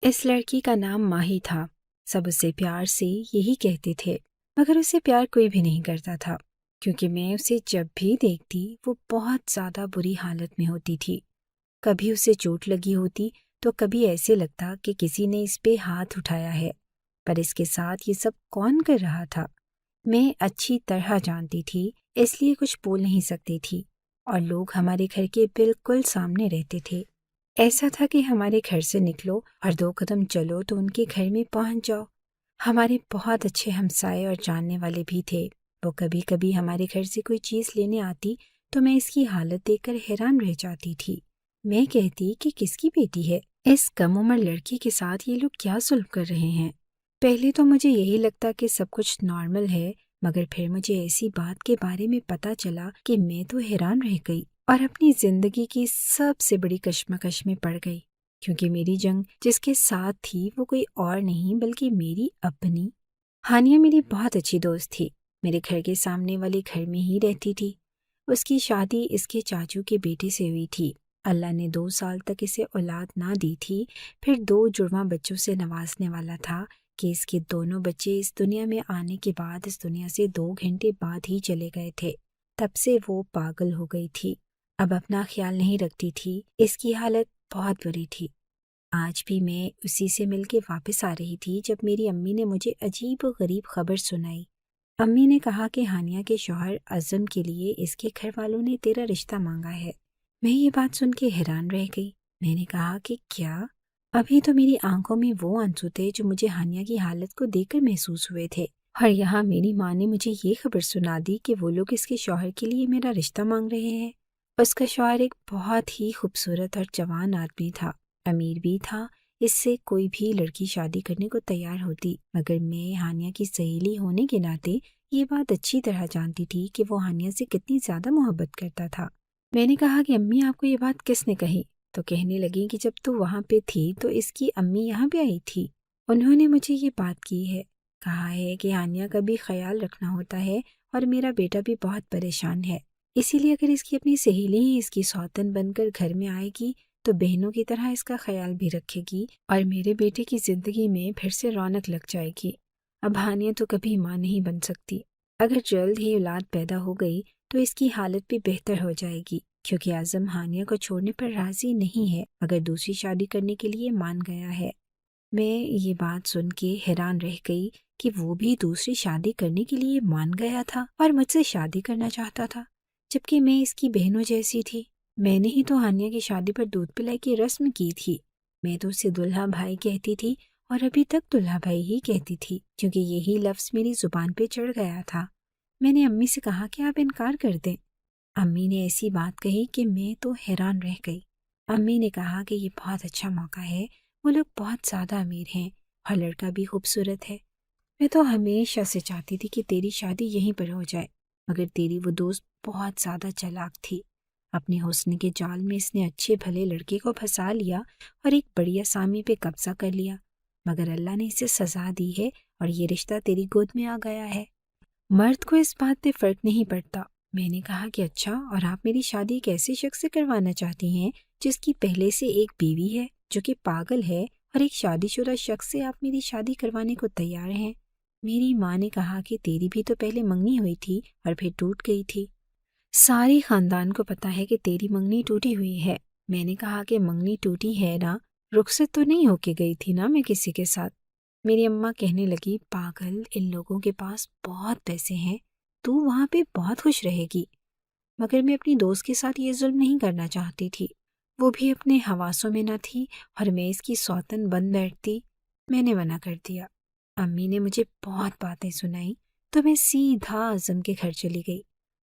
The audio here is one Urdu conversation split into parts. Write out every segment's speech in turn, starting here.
اس لڑکی کا نام ماہی تھا۔ سب اسے پیار سے یہی کہتے تھے، مگر اسے پیار کوئی بھی نہیں کرتا تھا، کیونکہ میں اسے جب بھی دیکھتی وہ بہت زیادہ بری حالت میں ہوتی تھی۔ کبھی اسے چوٹ لگی ہوتی تو کبھی ایسے لگتا کہ کسی نے اس پہ ہاتھ اٹھایا ہے، پر اس کے ساتھ یہ سب کون کر رہا تھا؟ میں اچھی طرح جانتی تھی، اس لیے کچھ بول نہیں سکتی تھی، اور لوگ ہمارے گھر کے بالکل سامنے رہتے تھے۔ ایسا تھا کہ ہمارے گھر سے نکلو اور 2 قدم چلو تو ان کے گھر میں پہنچ جاؤ۔ ہمارے بہت اچھے ہمسائے اور جاننے والے بھی تھے۔ وہ کبھی کبھی ہمارے گھر سے کوئی چیز لینے آتی تو میں اس کی حالت دیکھ کر حیران رہ جاتی تھی۔ میں کہتی کہ کس کی بیٹی ہے؟ اس کم عمر لڑکی کے ساتھ یہ لوگ کیا ظلم کر رہے ہیں؟ پہلے تو مجھے یہی لگتا کہ سب کچھ نارمل ہے، مگر پھر مجھے ایسی بات کے بارے میں پتہ چلا کہ میں تو حیران رہ گئی اور اپنی زندگی کی سب سے بڑی کشمکش میں پڑ گئی، کیونکہ میری جنگ جس کے ساتھ تھی وہ کوئی اور نہیں بلکہ میری اپنی ہانیہ میری بہت اچھی دوست تھی۔ میرے گھر کے سامنے والے گھر میں ہی رہتی تھی۔ اس کی شادی اس کے چاچو کے بیٹے سے ہوئی تھی۔ اللہ نے 2 سال تک اسے اولاد نہ دی تھی، پھر 2 جڑواں بچوں سے نوازنے والا تھا کہ اس کے دونوں بچے اس دنیا میں آنے کے بعد اس دنیا سے 2 گھنٹے بعد ہی چلے گئے تھے۔ تب سے وہ پاگل ہو گئی تھی، اب اپنا خیال نہیں رکھتی تھی۔ اس کی حالت بہت بری تھی۔ آج بھی میں اسی سے مل کے واپس آ رہی تھی جب میری امی نے مجھے عجیب و غریب خبر سنائی۔ امی نے کہا کہ ہانیہ کے شوہر اعظم کے لیے اس کے گھر والوں نے تیرا رشتہ مانگا ہے۔ میں یہ بات سن کے حیران رہ گئی۔ میں نے کہا کہ کیا؟ ابھی تو میری آنکھوں میں وہ آنسو تھے جو مجھے ہانیہ کی حالت کو دیکھ کر محسوس ہوئے تھے، اور یہاں میری ماں نے مجھے یہ خبر سنا دی کہ وہ لوگ اس کے شوہر کے لیے میرا رشتہ مانگ رہے ہیں۔ اس کا شوہر ایک بہت ہی خوبصورت اور جوان آدمی تھا، امیر بھی تھا، اس سے کوئی بھی لڑکی شادی کرنے کو تیار ہوتی، مگر میں ہانیہ کی سہیلی ہونے کے ناطے یہ بات اچھی طرح جانتی تھی کہ وہ ہانیہ سے کتنی زیادہ محبت کرتا تھا۔ میں نے کہا کہ امی آپ کو یہ بات کس نے کہی؟ تو کہنے لگی کہ جب تو وہاں پہ تھی تو اس کی امی یہاں پہ آئی تھی، انہوں نے مجھے یہ بات کی ہے، کہا ہے کہ ہانیہ کا بھی خیال رکھنا ہوتا ہے اور میرا بیٹا بھی بہت پریشان ہے، اسی لیے اگر اس کی اپنی سہیلی ہی اس کی سوتن بن کر گھر میں آئے گی تو بہنوں کی طرح اس کا خیال بھی رکھے گی اور میرے بیٹے کی زندگی میں پھر سے رونق لگ جائے گی۔ اب ہانیہ تو کبھی ماں نہیں بن سکتی، اگر جلد ہی اولاد پیدا ہو گئی تو اس کی حالت بھی بہتر ہو جائے گی، کیونکہ اعظم ہانیہ کو چھوڑنے پر راضی نہیں ہے مگر دوسری شادی کرنے کے لیے مان گیا ہے۔ میں یہ بات سن کے حیران رہ گئی کہ وہ بھی دوسری شادی کرنے کے لیے مان گیا تھا اور مجھ سے شادی کرنا چاہتا تھا، جبکہ میں اس کی بہنوں جیسی تھی۔ میں نے ہی تو ہانیہ کی شادی پر دودھ پلائی کی رسم کی تھی۔ میں تو اسے دلہا بھائی کہتی تھی اور ابھی تک دلہا بھائی ہی کہتی تھی، کیونکہ یہی لفظ میری زبان پہ چڑھ گیا تھا۔ میں نے امی سے کہا کہ آپ انکار کر دیں۔ امی نے ایسی بات کہی کہ میں تو حیران رہ گئی۔ امی نے کہا کہ یہ بہت اچھا موقع ہے، وہ لوگ بہت زیادہ امیر ہیں اور لڑکا بھی خوبصورت ہے۔ میں تو ہمیشہ سے چاہتی تھی کہ تیری شادی یہیں پر ہو جائے، مگر تیری وہ دوست بہت زیادہ چالاک تھی۔ اپنے حسن کے جال میں اس نے اچھے بھلے لڑکے کو پھنسا لیا اور ایک بڑی اسامی پہ قبضہ کر لیا، مگر اللہ نے اسے سزا دی ہے اور یہ رشتہ تیری گود میں آ گیا ہے۔ مرد کو اس بات پہ فرق نہیں پڑتا۔ میں نے کہا کہ اچھا، اور آپ میری شادی ایک ایسے شخص سے کروانا چاہتی ہیں جس کی پہلے سے ایک بیوی ہے جو کہ پاگل ہے، اور ایک شادی شدہ شخص سے آپ میری شادی کروانے کو تیار ہیں؟ میری ماں نے کہا کہ تیری بھی تو پہلے منگنی ہوئی تھی اور پھر ٹوٹ گئی تھی۔ سارے خاندان کو پتا ہے کہ تیری منگنی ٹوٹی ہوئی ہے۔ میں نے کہا کہ منگنی ٹوٹی ہے نا، رخصت تو نہیں ہو کے گئی تھی نا میں کسی کے ساتھ؟ میری اماں کہنے لگی، پاگل، ان لوگوں کے پاس بہت پیسے ہیں، تو وہاں پہ بہت خوش رہے گی۔ مگر میں اپنی دوست کے ساتھ یہ ظلم نہیں کرنا چاہتی تھی، وہ بھی اپنے حواسوں میں نہ تھی اور میں اس کی سوتن بن بیٹھتی۔ میں نے منع کر دیا۔ امی نے مجھے بہت باتیں سنائی تو میں سیدھا اعظم کے گھر چلی گئی۔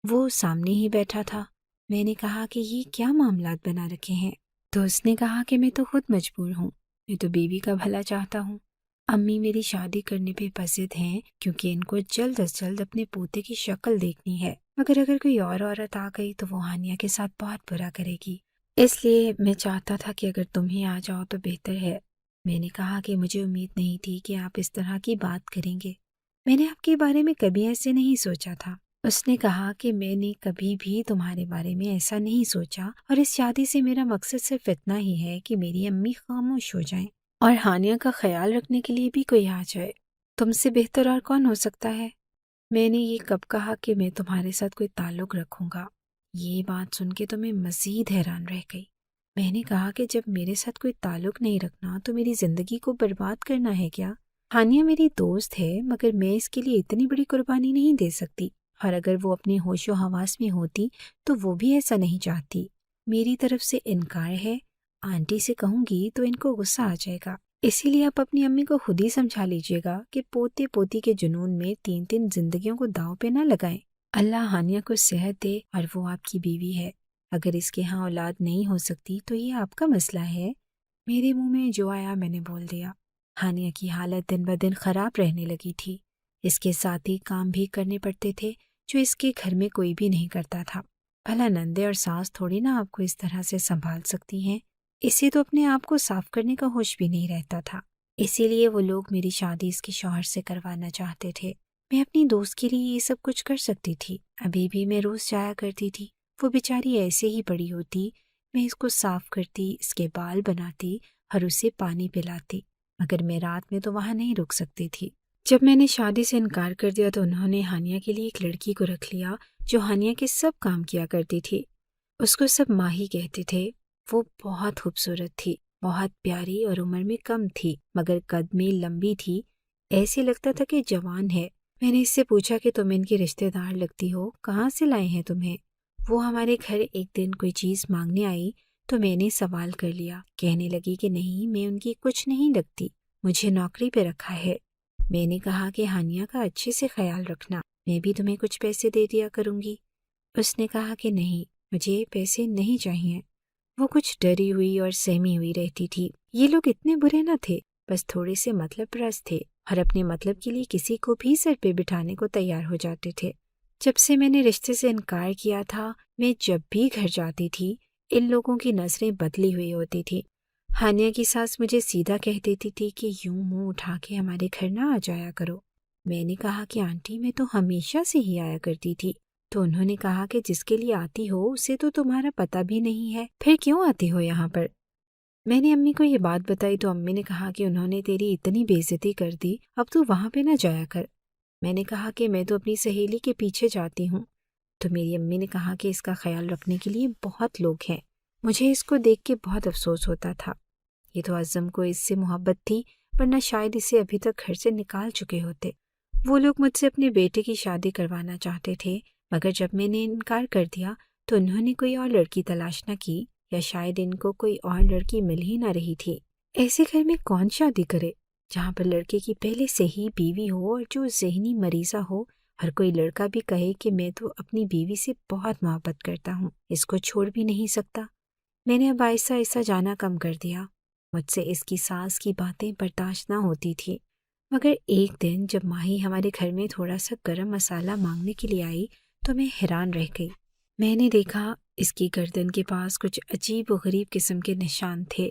وہ سامنے ہی بیٹھا تھا۔ میں نے کہا کہ یہ کیا معاملات بنا رکھے ہیں؟ تو اس نے کہا کہ میں تو خود مجبور ہوں، میں تو بیوی کا بھلا چاہتا ہوں۔ امی میری شادی کرنے پہ پسند ہیں کیونکہ ان کو جلد از جلد اپنے پوتے کی شکل دیکھنی ہے، مگر اگر کوئی اور عورت آ گئی تو وہ ہانیہ کے ساتھ بہت برا کرے گی، اس لیے میں چاہتا تھا کہ اگر تم ہی آ جاؤ تو بہتر ہے۔ میں نے کہا کہ مجھے امید نہیں تھی کہ آپ اس طرح کی بات کریں گے، میں نے آپ کے بارے میں کبھی ایسے نہیں سوچا تھا۔ اس نے کہا کہ میں نے کبھی بھی تمہارے بارے میں ایسا نہیں سوچا، اور اس شادی سے میرا مقصد صرف اتنا ہی ہے کہ میری امی خاموش ہو جائیں اور ہانیہ کا خیال رکھنے کے لیے بھی کوئی آ جائے۔ تم سے بہتر اور کون ہو سکتا ہے؟ میں نے یہ کب کہا کہ میں تمہارے ساتھ کوئی تعلق رکھوں گا؟ یہ بات سن کے تو میں مزید حیران رہ گئی۔ میں نے کہا کہ جب میرے ساتھ کوئی تعلق نہیں رکھنا تو میری زندگی کو برباد کرنا ہے کیا؟ ہانیہ میری دوست ہے، مگر میں اس کے لیے اتنی بڑی قربانی نہیں دے سکتی، اور اگر وہ اپنے ہوش و حواس میں ہوتی تو وہ بھی ایسا نہیں چاہتی۔ میری طرف سے انکار ہے، آنٹی سے کہوں گی تو ان کو غصہ آ جائے گا، اسی لیے آپ اپنی امی کو خود ہی سمجھا لیجیے گا کہ پوتے پوتی کے جنون میں 3 زندگیوں کو داؤ پہ نہ لگائیں۔ اللہ ہانیہ کو صحت دے، اور وہ آپ کی بیوی ہے۔ اگر اس کے ہاں اولاد نہیں ہو سکتی تو یہ آپ کا مسئلہ ہے۔ میرے منہ میں جو آیا میں نے بول دیا۔ ہانیہ کی حالت دن بدن خراب رہنے لگی تھی۔ اس کے ساتھ ہی کام بھی کرنے پڑتے تھے جو اس کے گھر میں کوئی بھی نہیں کرتا تھا۔ بھلا نندے اور ساس تھوڑی نہ آپ کو اس طرح سے سنبھال سکتی ہیں۔ اسے تو اپنے آپ کو صاف کرنے کا ہوش بھی نہیں رہتا تھا، اسی لیے وہ لوگ میری شادی اس کے شوہر سے کروانا چاہتے تھے۔ میں اپنی دوست کے لیے یہ سب کچھ کر سکتی تھی، ابھی بھی میں روز جایا کرتی تھی۔ وہ بیچاری ایسے ہی پڑی ہوتی، میں اس کو صاف کرتی، اس کے بال بناتی اور اسے پانی پلاتی، مگر میں رات میں تو وہاں نہیں رک سکتی تھی۔ جب میں نے شادی سے انکار کر دیا تو انہوں نے ہانیہ کے لیے ایک لڑکی کو رکھ لیا جو ہانیہ کے سب کام کیا کرتی تھی۔ اس کو سب ماہی کہتے تھے۔ وہ بہت خوبصورت تھی، بہت پیاری، اور عمر میں کم تھی مگر قد میں لمبی تھی، ایسے لگتا تھا کہ جوان ہے۔ میں نے اس سے پوچھا کہ تم ان کی رشتہ دار لگتی ہو، کہاں سے لائے ہیں تمہیں؟ وہ ہمارے گھر ایک دن کوئی چیز مانگنے آئی تو میں نے سوال کر لیا، کہنے لگی کہ نہیں، میں ان کی کچھ نہیں لگتی، مجھے نوکری پہ رکھا ہے۔ میں نے کہا کہ ہانیہ کا اچھے سے خیال رکھنا، میں بھی تمہیں کچھ پیسے دے دیا کروں گی۔ اس نے کہا کہ نہیں، مجھے پیسے نہیں چاہیے۔ وہ کچھ ڈری ہوئی اور سہمی ہوئی رہتی تھی۔ یہ لوگ اتنے برے نہ تھے، بس تھوڑے سے مطلب پرست تھے، اور اپنے مطلب کے لیے کسی کو بھی سر پہ بٹھانے کو تیار ہو جاتے تھے۔ جب سے میں نے رشتے سے انکار کیا تھا، میں جب بھی گھر جاتی تھی ان لوگوں کی نظریں بدلی ہوئی ہوتی تھی۔ ہانیہ کی ساس مجھے سیدھا کہہ دیتی تھی کہ یوں منہ اٹھا کے ہمارے گھر نہ آ جایا کرو۔ میں نے کہا کہ آنٹی میں تو ہمیشہ سے ہی آیا کرتی تھی۔ تو انہوں نے کہا کہ جس کے لیے آتی ہو اسے تو تمہارا پتہ بھی نہیں ہے، پھر کیوں آتی ہو یہاں پر؟ میں نے امی کو یہ بات بتائی تو امی نے کہا کہ انہوں نے تیری اتنی بے عزتی کر دی، اب تو وہاں پہ نہ جایا کر۔ میں نے کہا کہ میں تو اپنی سہیلی کے پیچھے جاتی ہوں۔ تو میری امی نے کہا کہ اس کا خیال رکھنے کے لیے بہت لوگ ہیں۔ مجھے اس کو دیکھ کے بہت افسوس ہوتا تھا۔ یہ تو اعظم کو اس سے محبت تھی، ورنہ شاید اسے ابھی تک گھر سے نکال چکے ہوتے۔ وہ لوگ مجھ سے اپنے بیٹے کی شادی کروانا چاہتے تھے، مگر جب میں نے انکار کر دیا تو انہوں نے کوئی اور لڑکی تلاش نہ کی، یا شاید ان کو کوئی اور لڑکی مل ہی نہ رہی تھی۔ ایسے گھر میں کون شادی کرے جہاں پر لڑکے کی پہلے سے ہی بیوی ہو اور جو ذہنی مریضہ ہو، اور کوئی لڑکا بھی کہے کہ میں تو اپنی بیوی سے بہت محبت کرتا ہوں، اس کو چھوڑ بھی نہیں سکتا۔ میں نے اب آہستہ آہستہ جانا کم کر دیا۔ مجھ سے اس کی ساس کی باتیں برداشت نہ ہوتی تھی، مگر ایک دن جب ماہی ہمارے گھر میں تھوڑا سا گرم مسالہ مانگنے کے لیے آئی تو میں حیران رہ گئی۔ میں نے دیکھا اس کی گردن کے پاس کچھ عجیب و غریب قسم کے نشان تھے۔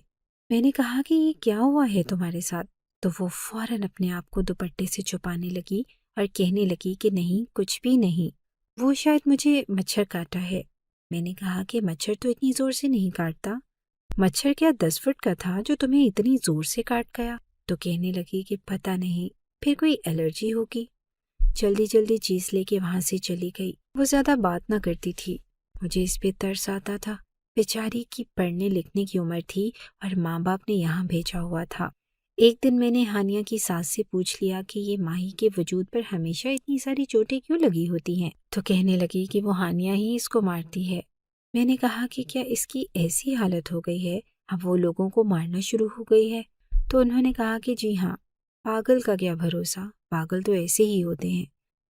میں نے کہا کہ یہ کیا ہوا ہے تمہارے ساتھ؟ تو وہ فوراً اپنے آپ کو دوپٹے سے چھپانے لگی اور کہنے لگی کہ نہیں، کچھ بھی نہیں، وہ شاید مجھے مچھر کاٹا ہے۔ میں نے کہا کہ مچھر تو اتنی زور سے نہیں کاٹتا۔ مچھر کیا 10 فٹ کا تھا جو تمہیں اتنی زور سے کاٹ گیا؟ تو کہنے لگی کہ پتہ نہیں، پھر کوئی الرجی ہوگی۔ جلدی جلدی چیز لے کے وہاں سے چلی گئی۔ وہ زیادہ بات نہ کرتی تھی۔ مجھے اس پہ ترس آتا تھا، بیچاری کی پڑھنے لکھنے کی عمر تھی اور ماں باپ نے یہاں بھیجا ہوا تھا۔ ایک دن میں نے ہانیہ کی ساس سے پوچھ لیا کہ یہ ماہی کے وجود پر ہمیشہ اتنی ساری چوٹیں کیوں لگی ہوتی ہیں؟ تو کہنے لگی کہ وہ ہانیہ ہی اس کو مارتی ہے۔ میں نے کہا کہ کیا اس کی ایسی حالت ہو گئی ہے، اب وہ لوگوں کو مارنا شروع ہو گئی ہے؟ تو انہوں نے کہا کہ جی ہاں، پاگل کا کیا بھروسہ، پاگل تو ایسے ہی ہوتے ہیں۔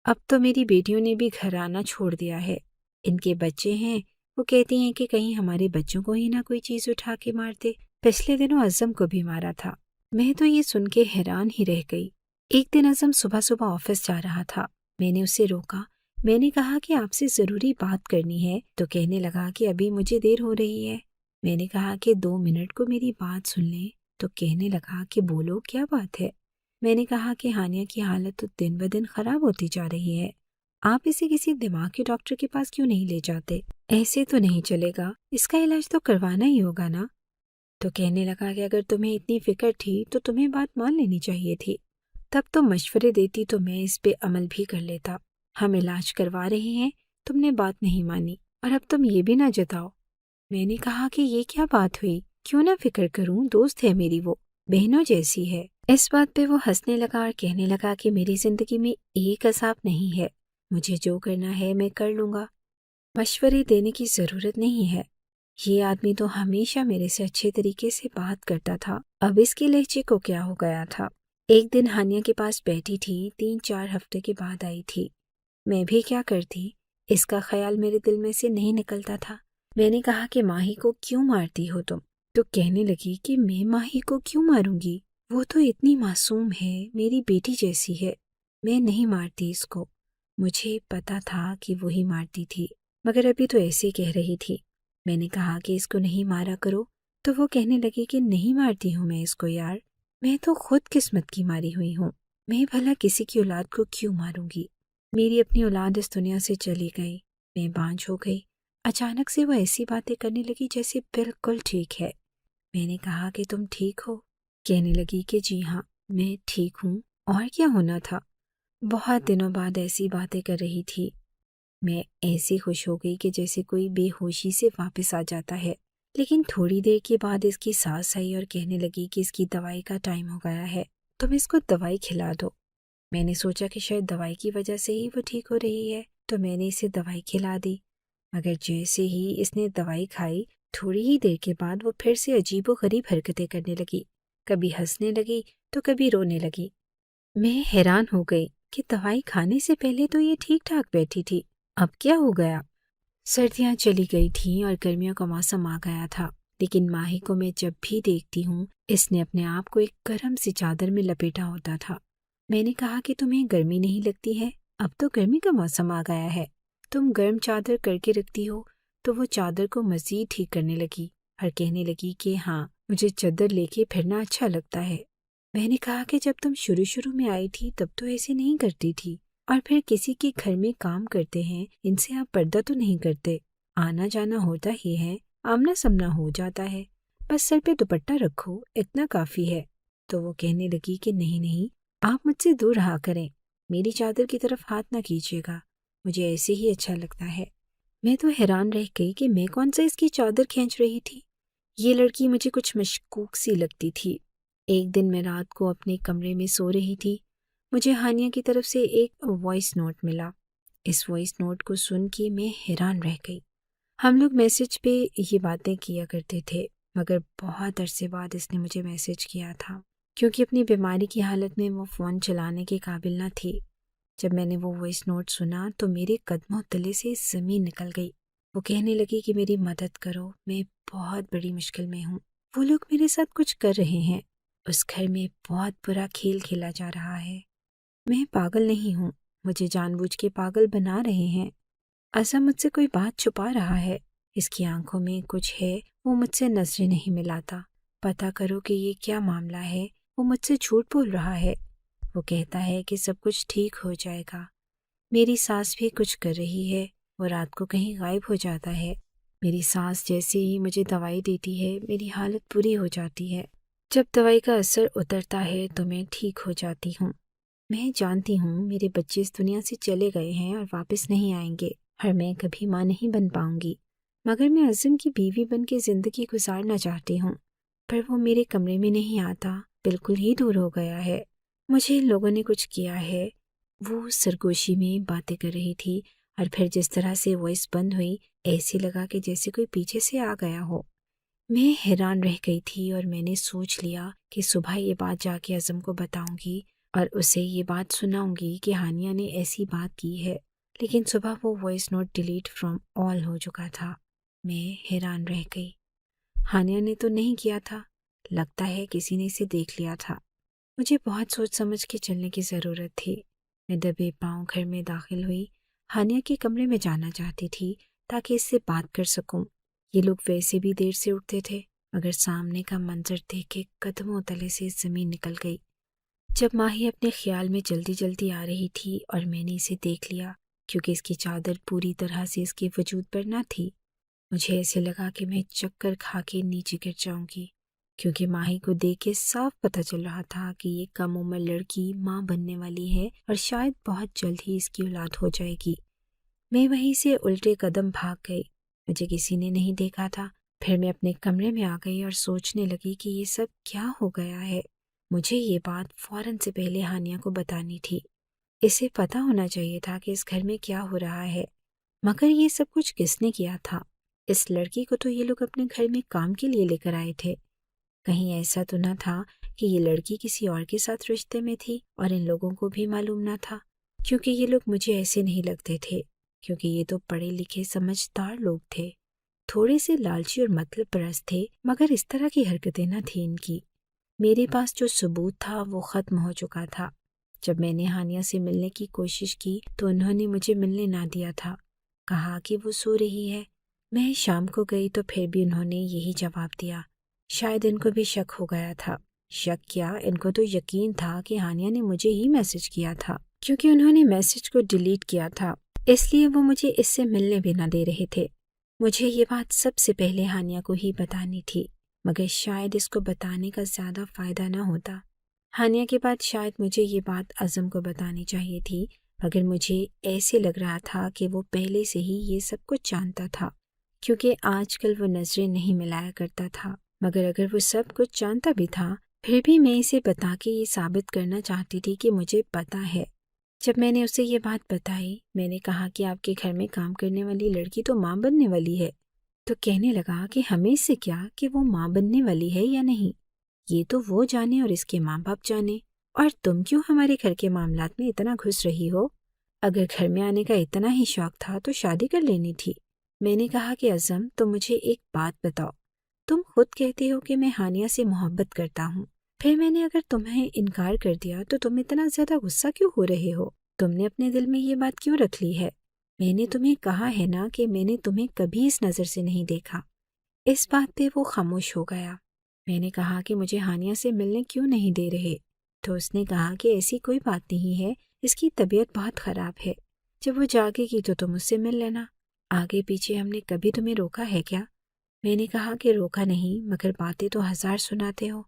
اب تو میری بیٹیوں نے بھی گھر آنا چھوڑ دیا ہے۔ ان کے بچے ہیں، وہ کہتی ہیں کہ کہیں ہمارے بچوں کو ہی نہ کوئی چیز اٹھا کے مار دے۔ پچھلے دنوں اعظم کو بھی مارا تھا۔ میں تو یہ سن کے حیران ہی رہ گئی۔ ایک دن اعظم صبح صبح آفس جا رہا تھا، میں نے اسے روکا۔ میں نے کہا کہ آپ سے ضروری بات کرنی ہے، تو کہنے لگا کہ ابھی مجھے دیر ہو رہی ہے۔ میں نے کہا کہ 2 منٹ کو میری بات سن لیں، تو کہنے لگا کہ بولو کیا بات ہے۔ میں نے کہا کہ ہانیہ کی حالت تو دن بدن خراب ہوتی جا رہی ہے، آپ اسے کسی دماغ کے ڈاکٹر کے پاس کیوں نہیں لے جاتے؟ ایسے تو نہیں چلے گا، اس کا علاج تو کروانا ہی ہوگا نا۔ تو کہنے لگا کہ اگر تمہیں اتنی فکر تھی تو تمہیں بات مان لینی چاہیے تھی، تب تو مشورے دیتی تو میں اس پہ عمل بھی کر لیتا۔ ہم علاج کروا رہے ہیں، تم نے بات نہیں مانی اور اب تم یہ بھی نہ جتاؤ۔ میں نے کہا کہ یہ کیا بات ہوئی، کیوں نہ فکر کروں، دوست ہے میری، وہ بہنوں جیسی ہے۔ اس بات پہ وہ ہنسنے لگا اور کہنے لگا کہ میری زندگی میں ایک عذاب نہیں ہے، مجھے جو کرنا ہے میں کر لوں گا، مشورے دینے کی ضرورت نہیں ہے۔ یہ آدمی تو ہمیشہ میرے سے اچھے طریقے سے بات کرتا تھا، اب اس کے لہجے کو کیا ہو گیا تھا۔ ایک دن ہانیہ کے پاس بیٹھی تھی، 3-4 ہفتے کے بعد آئی تھی۔ میں بھی کیا کرتی، اس کا خیال میرے دل میں سے نہیں نکلتا تھا۔ میں نے کہا کہ ماہی کو کیوں مارتی ہو تم؟ تو کہنے لگی کہ میں ماہی کو کیوں ماروں گی، وہ تو اتنی معصوم ہے، میری بیٹی جیسی ہے، میں نہیں مارتی اس کو۔ مجھے پتا تھا کہ وہی مارتی تھی، مگر ابھی تو ایسے کہہ رہی تھی۔ میں نے کہا کہ اس کو نہیں مارا کرو، تو وہ کہنے لگی کہ نہیں مارتی ہوں میں اس کو یار، میں تو خود قسمت کی ماری ہوئی ہوں، میں بھلا کسی کی اولاد کو کیوں ماروں گی؟ میری اپنی اولاد اس دنیا سے چلی گئی، میں بانجھ ہو گئی۔ اچانک سے وہ ایسی باتیں کرنے لگی جیسے بالکل ٹھیک ہے۔ میں نے کہا کہ تم ٹھیک ہو؟ کہنے لگی کہ جی ہاں میں ٹھیک ہوں، اور کیا ہونا تھا۔ بہت دنوں بعد ایسی باتیں کر رہی تھی، میں ایسی خوش ہو گئی کہ جیسے کوئی بے ہوشی سے واپس آ جاتا ہے۔ لیکن تھوڑی دیر کے بعد اس کی سانس آئی اور کہنے لگی کہ اس کی دوائی کا ٹائم ہو گیا ہے، تم اس کو دوائی کھلا دو۔ میں نے سوچا کہ شاید دوائی کی وجہ سے ہی وہ ٹھیک ہو رہی ہے، تو میں نے اسے دوائی کھلا دی۔ مگر جیسے ہی اس نے دوائی کھائی، تھوڑی ہی دیر کے بعد وہ پھر سے عجیب و غریب حرکتیں کرنے لگی، کبھی ہنسنے لگی تو کبھی رونے لگی۔ میں حیران ہو گئی کہ دوائی کھانے سے پہلے تو یہ ٹھیک ٹھاک بیٹھی تھی، اب کیا ہو گیا؟ سردیاں چلی گئی تھیں اور گرمیوں کا موسم آ گیا تھا، لیکن ماہی کو میں جب بھی دیکھتی ہوں اس نے اپنے آپ کو ایک گرم سی چادر میں لپیٹا ہوتا تھا۔ میں نے کہا کہ تمہیں گرمی نہیں لگتی ہے؟ اب تو گرمی کا موسم آ گیا ہے، تم گرم چادر کر کے رکھتی ہو۔ تو وہ چادر کو مزید ٹھیک کرنے لگی اور کہنے لگی کہ ہاں مجھے چادر لے کے پھرنا اچھا لگتا ہے۔ میں نے کہا کہ جب تم شروع میں آئی تھی تب تو ایسے نہیں کرتی تھی، اور پھر کسی کے گھر میں کام کرتے ہیں، ان سے آپ پردہ تو نہیں کرتے، آنا جانا ہوتا ہی ہے، آمنا سامنا ہو جاتا ہے، بس سر پہ دوپٹہ رکھو، اتنا کافی ہے۔ تو وہ کہنے لگی کہ نہیں، آپ مجھ سے دور رہا کریں، میری چادر کی طرف ہاتھ نہ کیجیے گا، مجھے ایسے ہی اچھا لگتا ہے۔ میں تو حیران رہ گئی کہ میں کون سا اس کی چادر کھینچ رہی تھی، یہ لڑکی مجھے کچھ مشکوک سی لگتی تھی۔ ایک دن میں رات کو اپنے کمرے میں سو رہی تھی، مجھے ہانیہ کی طرف سے ایک وائس نوٹ ملا۔ اس وائس نوٹ کو سن کے میں حیران رہ گئی۔ ہم لوگ میسج پہ یہ باتیں کیا کرتے تھے، مگر بہت عرصے بعد اس نے مجھے میسج کیا تھا، کیونکہ اپنی بیماری کی حالت میں وہ فون چلانے کے قابل نہ تھی۔ جب میں نے وہ وائس نوٹ سنا تو میرے قدموں تلے سے زمین نکل گئی۔ وہ کہنے لگی کہ میری مدد کرو، میں بہت بڑی مشکل میں ہوں، وہ لوگ میرے ساتھ کچھ کر رہے ہیں، اس گھر میں بہت برا کھیل کھیلا جا رہا ہے، میں پاگل نہیں ہوں، مجھے جان بوجھ کے پاگل بنا رہے ہیں، اعظم مجھ سے کوئی بات چھپا رہا ہے، اس کی آنکھوں میں کچھ ہے، وہ مجھ سے نظریں نہیں ملاتا، پتہ کرو کہ یہ کیا معاملہ ہے، وہ مجھ سے جھوٹ بول رہا ہے، وہ کہتا ہے کہ سب کچھ ٹھیک ہو جائے گا، میری ساس بھی کچھ کر رہی ہے، وہ رات کو کہیں غائب ہو جاتا ہے، میری ساس جیسے ہی مجھے دوائی دیتی ہے میری حالت بری ہو جاتی ہے، جب دوائی کا اثر اترتا ہے تو میں ٹھیک ہو جاتی ہوں، میں جانتی ہوں میرے بچے اس دنیا سے چلے گئے ہیں اور واپس نہیں آئیں گے، اور میں کبھی ماں نہیں بن پاؤں گی، مگر میں عظم کی بیوی بن کے زندگی گزارنا چاہتی ہوں، پر وہ میرے کمرے میں نہیں آتا، بالکل ہی دور ہو گیا ہے، مجھے ان لوگوں نے کچھ کیا ہے۔ وہ سرگوشی میں باتیں کر رہی تھی، اور پھر جس طرح سے وائس بند ہوئی ایسے لگا کہ جیسے کوئی پیچھے سے آ گیا ہو۔ میں حیران رہ گئی تھی اور میں نے سوچ لیا کہ صبح یہ بات جا کے اعظم کو بتاؤں گی اور اسے یہ بات سناؤں گی کہ ہانیہ نے ایسی بات کی ہے، لیکن صبح وہ voice note delete from all ہو چکا تھا۔ میں حیران رہ گئی، ہانیہ نے تو نہیں کیا تھا، لگتا ہے کسی نے اسے دیکھ لیا تھا۔ مجھے بہت سوچ سمجھ کے چلنے کی ضرورت تھی۔ میں دبے پاؤں گھر میں داخل ہوئی، ہانیہ کے کمرے میں جانا چاہتی تھی تاکہ اس سے بات کر سکوں۔ یہ لوگ ویسے بھی دیر سے اٹھتے تھے، مگر سامنے کا منظر دیکھ کے قدموں تلے سے زمین نکل گئی۔ جب ماہی اپنے خیال میں جلدی جلدی آ رہی تھی اور میں نے اسے دیکھ لیا، کیونکہ اس کی چادر پوری طرح سے اس کے وجود پر نہ تھی، مجھے ایسے لگا کہ میں چکر کھا کے نیچے گر جاؤں گی۔ کیونکہ ماہی کو دیکھ کے صاف پتہ چل رہا تھا کہ یہ کم عمر لڑکی ماں بننے والی ہے اور شاید بہت جلد ہی اس کی اولاد ہو جائے گی۔ میں وہیں سے الٹے قدم بھاگ گئی۔ مجھے کسی نے نہیں دیکھا تھا۔ پھر میں اپنے کمرے میں آ گئی اور سوچنے لگی کہ یہ سب کیا ہو گیا ہے۔ مجھے یہ بات فوراً سے پہلے ہانیہ کو بتانی تھی۔ اسے پتہ ہونا چاہیے تھا کہ اس گھر میں کیا ہو رہا ہے۔ مگر یہ سب کچھ کس نے کیا تھا؟ اس لڑکی کو تو یہ لوگ اپنے گھر میں کام کے لیے لے کر آئے تھے۔ کہیں ایسا تو نہ تھا کہ یہ لڑکی کسی اور کے ساتھ رشتے میں تھی اور ان لوگوں کو بھی معلوم نہ تھا؟ کیونکہ یہ لوگ مجھے ایسے نہیں لگتے تھے، کیونکہ یہ تو پڑھے لکھے سمجھدار لوگ تھے، تھوڑے سے لالچی اور مطلب پرست تھے، مگر اس طرح کی حرکتیں نہ تھیں ان کی۔ میرے پاس جو ثبوت تھا وہ ختم ہو چکا تھا۔ جب میں نے ہانیہ سے ملنے کی کوشش کی تو انہوں نے مجھے ملنے نہ دیا تھا، کہا کہ وہ سو رہی ہے۔ میں شام کو گئی تو پھر بھی انہوں نے یہی جواب دیا۔ شاید ان کو بھی شک ہو گیا تھا۔ شک کیا، ان کو تو یقین تھا کہ ہانیہ نے مجھے ہی میسج کیا تھا، کیونکہ انہوں نے میسج کو ڈیلیٹ کیا تھا، اس لیے وہ مجھے اس سے ملنے بھی نہ دے رہے تھے۔ مجھے یہ بات سب سے پہلے ہانیہ کو ہی بتانی تھی، مگر شاید اس کو بتانے کا زیادہ فائدہ نہ ہوتا۔ ہانیہ کے بعد شاید مجھے یہ بات اعظم کو بتانی چاہیے تھی، مگر مجھے ایسے لگ رہا تھا کہ وہ پہلے سے ہی یہ سب کچھ جانتا تھا، کیونکہ آج کل وہ نظریں نہیں ملایا کرتا تھا۔ مگر اگر وہ سب کچھ جانتا بھی تھا، پھر بھی میں اسے بتا کے یہ ثابت کرنا چاہتی تھی کہ مجھے پتہ ہے۔ جب میں نے اسے یہ بات بتائی، میں نے کہا کہ آپ کے گھر میں کام کرنے والی لڑکی تو ماں بننے والی ہے، تو کہنے لگا کہ ہمیں اس سے کیا کہ وہ ماں بننے والی ہے یا نہیں، یہ تو وہ جانے اور اس کے ماں باپ جانے، اور تم کیوں ہمارے گھر کے معاملات میں اتنا گھس رہی ہو؟ اگر گھر میں آنے کا اتنا ہی شوق تھا تو شادی کر لینی تھی۔ میں نے کہا کہ اعظم، تم مجھے ایک بات بتاؤ، تم خود کہتے ہو کہ میں ہانیہ سے محبت کرتا ہوں، پھر میں نے اگر تمہیں انکار کر دیا تو تم اتنا زیادہ غصہ کیوں ہو رہے ہو؟ تم نے اپنے دل میں یہ بات کیوں رکھ لی ہے؟ میں نے تمہیں کہا ہے نا کہ میں نے تمہیں کبھی اس نظر سے نہیں دیکھا۔ اس بات پہ وہ خاموش ہو گیا۔ میں نے کہا کہ مجھے ہانیہ سے ملنے کیوں نہیں دے رہے؟ تو اس نے کہا کہ ایسی کوئی بات نہیں ہے، اس کی طبیعت بہت خراب ہے، جب وہ جاگے گی تو تم اس سے مل لینا۔ آگے پیچھے ہم نے کبھی تمہیں روکا ہے کیا؟ میں نے کہا کہ روکا نہیں، مگر باتیں تو ہزار سناتے ہو،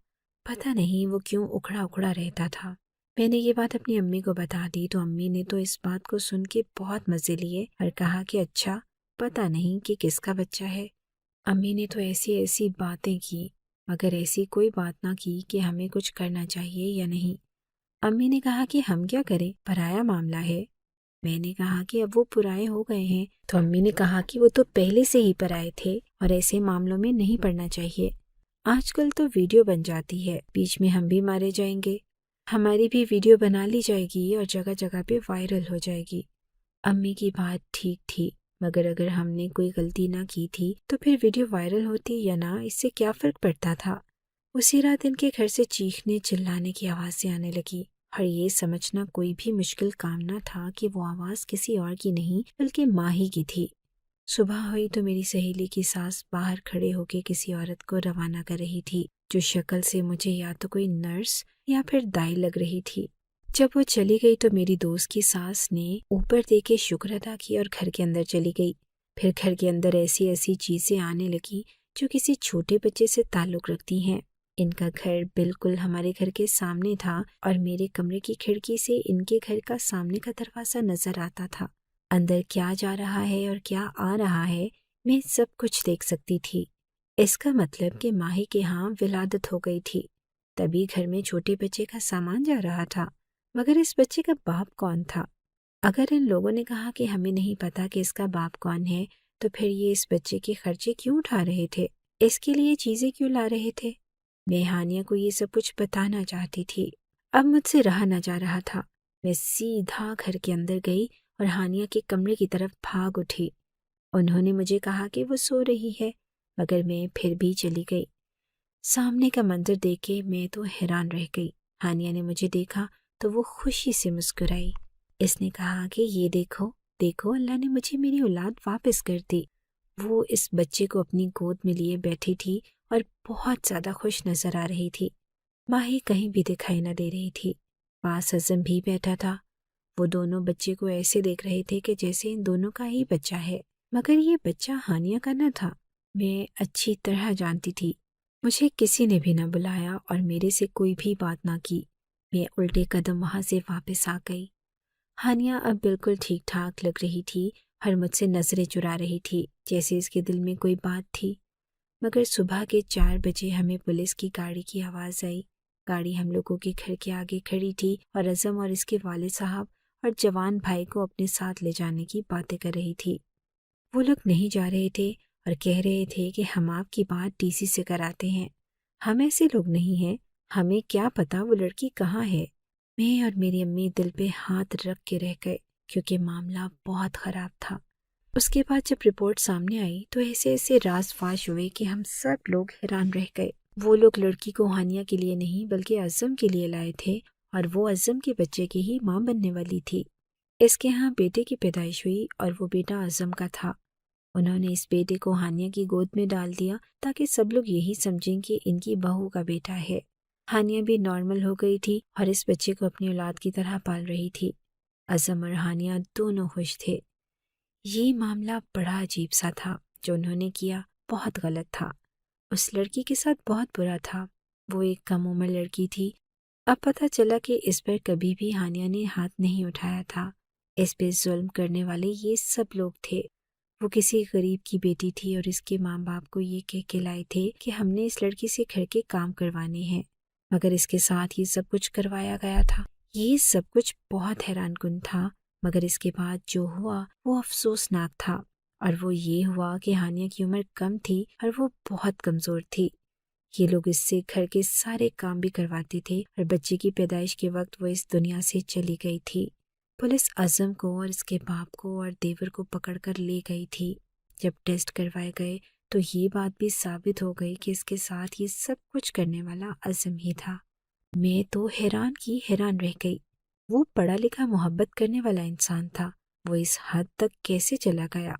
پتہ نہیں وہ کیوں اکھڑا اکھڑا رہتا تھا۔ میں نے یہ بات اپنی امی کو بتا دی تو امی نے تو اس بات کو سن کے بہت مزے لیے اور کہا کہ اچھا، پتہ نہیں کہ کس کا بچہ ہے۔ امی نے تو ایسی ایسی باتیں کی، مگر ایسی کوئی بات نہ کی کہ ہمیں کچھ کرنا چاہیے یا نہیں۔ امی نے کہا کہ ہم کیا کریں، پرایا معاملہ ہے۔ میں نے کہا کہ اب وہ پرائے ہو گئے ہیں، تو امی نے کہا کہ وہ تو پہلے سے ہی پرائے تھے اور ایسے معاملوں میں نہیں پڑنا چاہیے۔ آج کل تو ویڈیو بن جاتی ہے، بیچ میں ہم بھی مارے جائیں گے، ہماری بھی ویڈیو بنا لی جائے گی اور جگہ جگہ پہ وائرل ہو جائے گی۔ امی کی بات ٹھیک تھی، مگر اگر ہم نے کوئی غلطی نہ کی تھی تو پھر ویڈیو وائرل ہوتی یا نہ، اس سے کیا فرق پڑتا تھا؟ اسی رات ان کے گھر سے چیخنے چلانے کی آوازیں آنے لگی، اور یہ سمجھنا کوئی بھی مشکل کام نہ تھا کہ وہ آواز کسی اور کی نہیں بلکہ ماہی کی تھی۔ صبح ہوئی تو میری سہیلی کی ساس باہر کھڑے ہو کے کسی عورت کو روانہ کر رہی تھی، جو شکل سے مجھے یا تو کوئی نرس یا پھر دائی لگ رہی تھی۔ جب وہ چلی گئی تو میری دوست کی ساس نے اوپر دیکھ کے شکر ادا کی اور گھر کے اندر چلی گئی۔ پھر گھر کے اندر ایسی ایسی چیزیں آنے لگی جو کسی چھوٹے بچے سے تعلق رکھتی ہیں۔ ان کا گھر بالکل ہمارے گھر کے سامنے تھا اور میرے کمرے کی کھڑکی سے ان کے گھر کا سامنے کا دروازہ نظر آتا تھا۔ اندر کیا جا رہا ہے اور کیا آ رہا ہے میں سب کچھ دیکھ سکتی تھی۔ اس کا مطلب کہ ماہی کے ہاں ولادت ہو گئی تھی، تبھی گھر میں چھوٹے بچے کا سامان جا رہا تھا۔ مگر اس بچے کا باپ کون تھا؟ اگر ان لوگوں نے کہا کہ ہمیں نہیں پتا کہ اس کا باپ کون ہے، تو پھر یہ اس بچے کے خرچے کیوں اٹھا رہے تھے؟ اس کے لیے چیزیں کیوں لا رہے تھے؟ میں ہانیہ کو یہ سب کچھ بتانا چاہتی تھی، اب مجھ سے رہا نہ جا رہا تھا۔ میں سیدھا گھر کے اندر گئی اور ہانیہ کے کمرے کی طرف بھاگ اٹھی۔ انہوں نے مجھے کہا کہ وہ سو رہی ہے، مگر میں پھر بھی چلی گئی۔ سامنے کا منظر دیکھ کے میں تو حیران رہ گئی۔ ہانیہ نے مجھے دیکھا تو وہ خوشی سے مسکرائی۔ اس نے کہا کہ یہ دیکھو دیکھو، اللہ نے مجھے میری اولاد واپس کر دی۔ وہ اس بچے کو اپنی گود میں لیے بیٹھی تھی اور بہت زیادہ خوش نظر آ رہی تھی۔ ماہی کہیں بھی دکھائی نہ دے رہی تھی۔ پاس اعظم بھی بیٹھا تھا۔ وہ دونوں بچے کو ایسے دیکھ رہے تھے کہ جیسے ان دونوں کا ہی بچہ ہے، مگر یہ بچہ ہانیہ کا نہ تھا۔ میں اچھی طرح جانتی تھی مجھے کسی نے بھی نہ بلایا اور میرے سے کوئی بھی بات نہ کی۔ میں الٹے قدم وہاں سے واپس آ گئی۔ ہانیہ اب بالکل ٹھیک ٹھاک لگ رہی تھی اور مجھ سے نظریں چرا رہی تھی جیسے اس کے دل میں کوئی بات تھی۔ مگر صبح کے 4 بجے ہمیں پولیس کی گاڑی کی آواز آئی۔ گاڑی ہم لوگوں کے گھر کے آگے کھڑی تھی اور اعظم اور اس کے والد صاحب اور جوان بھائی کو اپنے ساتھ لے جانے کی باتیں کر رہی تھی۔ وہ لوگ نہیں جا رہے تھے اور کہہ رہے تھے کہ ہم آپ کی بات ڈی سی سے کراتے ہیں۔ ہم ایسے لوگ نہیں ہیں، ہمیں کیا پتا وہ لڑکی کہاں ہے۔ میں اور میری امی دل پہ ہاتھ رکھ کے رہ گئے کیونکہ معاملہ بہت خراب تھا۔ اس کے بعد جب رپورٹ سامنے آئی تو ایسے ایسے راز فاش ہوئے کہ ہم سب لوگ حیران رہ گئے۔ وہ لوگ لڑکی کو ہانیہ کے لیے نہیں بلکہ اعظم کے لیے لائے تھے اور وہ اعظم کے بچے کی ہی ماں بننے والی تھی۔ اس کے ہاں بیٹے کی پیدائش ہوئی اور وہ بیٹا اعظم کا تھا۔ انہوں نے اس بیٹے کو ہانیہ کی گود میں ڈال دیا تاکہ سب لوگ یہی سمجھیں کہ ان کی بہو کا بیٹا ہے۔ ہانیہ بھی نارمل ہو گئی تھی اور اس بچے کو اپنی اولاد کی طرح پال رہی تھی۔ اعظم اور ہانیہ دونوں خوش تھے۔ یہ معاملہ بڑا عجیب سا تھا۔ جو انہوں نے کیا بہت غلط تھا۔ اس لڑکی کے ساتھ بہت برا تھا۔ وہ ایک کم عمر لڑکی تھی۔ اب پتہ چلا کہ اس پر کبھی بھی ہانیہ نے ہاتھ نہیں اٹھایا تھا۔ اس پہ ظلم کرنے والے یہ سب لوگ تھے۔ وہ کسی غریب کی بیٹی تھی اور اس کے ماں باپ کو یہ کہہ کے لائے تھے کہ ہم نے اس لڑکی سے گھر کے کام کروانے ہیں، مگر اس کے ساتھ یہ سب کچھ کروایا گیا تھا۔ یہ سب کچھ بہت حیران کن تھا، مگر اس کے بعد جو ہوا وہ افسوسناک تھا، اور وہ یہ ہوا کہ ہانیہ کی عمر کم تھی اور وہ بہت کمزور تھی۔ یہ لوگ اس سے گھر کے سارے کام بھی کرواتے تھے اور بچے کی پیدائش کے وقت وہ اس دنیا سے چلی گئی تھی۔ پولیس اعظم کو اور اس کے باپ کو اور دیور کو پکڑ کر لے گئی تھی۔ جب ٹیسٹ کروائے گئے تو یہ بات بھی ثابت ہو گئی کہ اس کے ساتھ یہ سب کچھ کرنے والا اعظم ہی تھا۔ میں تو حیران کی حیران رہ گئی۔ وہ پڑھا لکھا محبت کرنے والا انسان تھا، وہ اس حد تک کیسے چلا گیا؟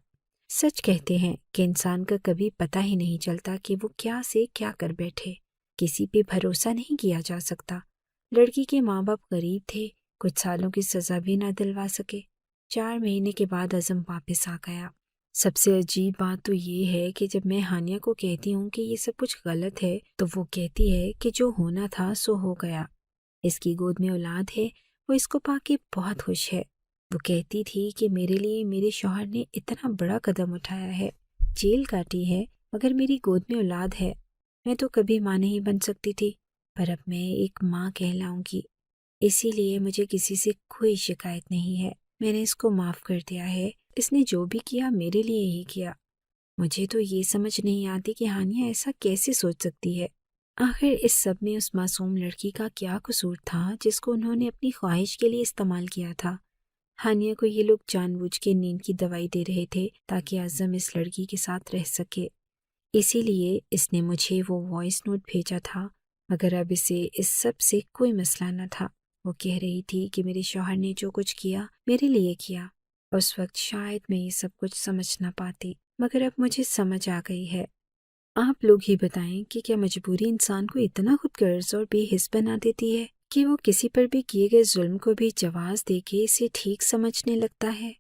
سچ کہتے ہیں کہ انسان کا کبھی پتہ ہی نہیں چلتا کہ وہ کیا سے کیا کر بیٹھے۔ کسی پہ بھروسہ نہیں کیا جا سکتا۔ لڑکی کے ماں باپ غریب تھے، کچھ سالوں کی سزا بھی نہ دلوا سکے۔ 4 مہینے کے بعد اعظم واپس آ گیا۔ سب سے عجیب بات تو یہ ہے کہ جب میں ہانیہ کو کہتی ہوں کہ یہ سب کچھ غلط ہے تو وہ کہتی ہے کہ جو ہونا تھا سو ہو گیا۔ اس کی گود میں اولاد ہے، وہ اس کو پا کے بہت خوش ہے۔ وہ کہتی تھی کہ میرے لیے میرے شوہر نے اتنا بڑا قدم اٹھایا ہے، جیل کاٹی ہے، مگر میری گود میں اولاد ہے۔ میں تو کبھی ماں نہیں بن سکتی تھی، پر اب میں ایک ماں کہلاؤں گی۔ اسی لیے مجھے کسی سے کوئی شکایت نہیں ہے۔ میں نے اس کو معاف کر دیا ہے۔ اس نے جو بھی کیا میرے لیے ہی کیا۔ مجھے تو یہ سمجھ نہیں آتی کہ ہانیہ ایسا کیسے سوچ سکتی ہے۔ آخر اس سب میں اس معصوم لڑکی کا کیا قصور تھا جس کو انہوں نے اپنی خواہش کے لیے استعمال کیا تھا؟ ہانیہ کو یہ لوگ جان بوجھ کے نیند کی دوائی دے رہے تھے تاکہ اعظم اس لڑکی کے ساتھ رہ سکے۔ اسی لیے اس نے مجھے وہ وائس نوٹ بھیجا تھا، مگر اب اسے اس سب سے کوئی مسئلہ نہ تھا۔ وہ کہہ رہی تھی کہ میرے شوہر نے جو کچھ کیا میرے لیے کیا۔ اس وقت شاید میں یہ سب کچھ سمجھ نہ پاتی، مگر اب مجھے سمجھ آ گئی ہے۔ آپ لوگ ہی بتائیں کہ کیا مجبوری انسان کو اتنا خود غرض اور بے حس بنا دیتی ہے کہ وہ کسی پر بھی کیے گئے ظلم کو بھی جواز دے کے اسے ٹھیک سمجھنے لگتا ہے؟